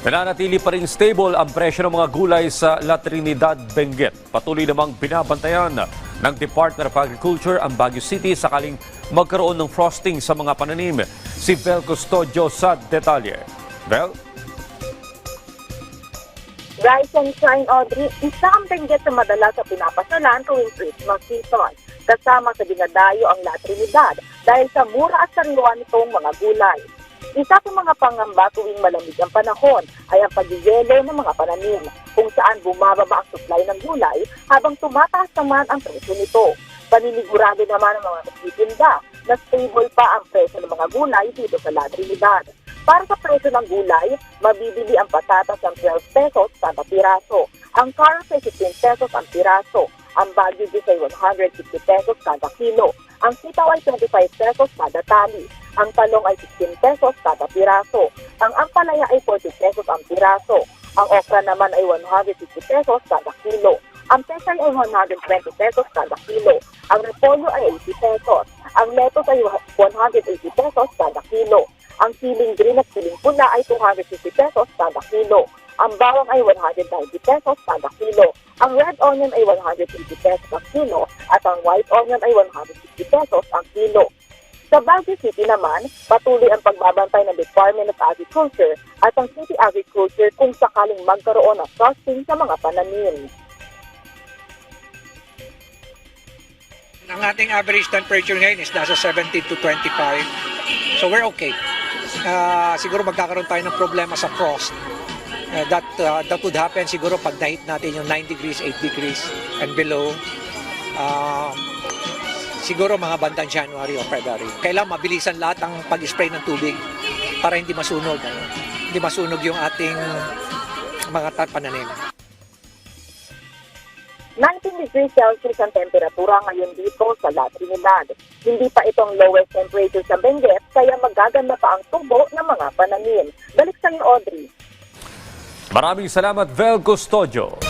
Nananatili pa rin stable ang presyo ng mga gulay sa La Trinidad, Benguet. Patuloy namang binabantayan ng Department of Agriculture ang Baguio City sakaling magkaroon ng frosting sa mga pananim. Si Vel Custodio sa detalye. Vel? Rise and shine, Audrey, isa ang Benguet sa madalas sa pinapasyalan tuwing Christmas season. Kasama sa dinadayo ang La Trinidad dahil sa mura at sariwa nitong mga gulay. Isa sa mga pangamba tuwing malamig ang panahon ay ang pagyeyelo ng mga pananim, kung saan bumababa ang supply ng gulay habang tumataas naman ang presyo nito. Paninigurado naman ng mga nagtitinda na stable pa ang presyo ng mga gulay dito sa La Trinidad. Para sa presyo ng gulay, mabibili ang patatas ng 12 pesos kada piraso, ang carrots ay 15 pesos ang piraso, ang Baguio juice ay 150 pesos kada kilo, ang sitaw ay 25 pesos kada tali, ang talong ay 16 pesos kada piraso, ang ampalaya ay 40 pesos ang piraso, ang okra naman ay 150 pesos kada kilo, ang pesay ay 120 pesos kada kilo, ang repolyo ay 80 pesos, ang lettuce ay 180 pesos kada kilo, ang siling green at siling pula ay 250 pesos kada kilo, ang bawang ay 190 pesos kada kilo, ang red onion ay 180 pesos ang kilo, at ang white onion ay 160 pesos ang kilo. Sa Baguio City naman, patuloy ang pagbabantay ng Department of Agriculture at ang City Agriculture kung sakaling magkaroon ng frosting sa mga pananim. Ang ating average temperature ngayon is nasa 17 to 25. So we're okay. Siguro magkakaroon tayo ng problema sa frost. That would happen siguro pag nahit natin yung 9 degrees, 8 degrees and below. Siguro mga bandang January o February. Kailangan mabilisan lahat ang pag-spray ng tubig para hindi masunog. Hindi masunog yung ating mga pananim. 19 degrees Celsius ang temperatura ngayon dito sa La Trinidad. Hindi pa itong lowest temperature sa Benguet, kaya magaganda pa ang tubo ng mga pananim. Balik sa iyo, Audrey. Maraming salamat, Vel Custodio.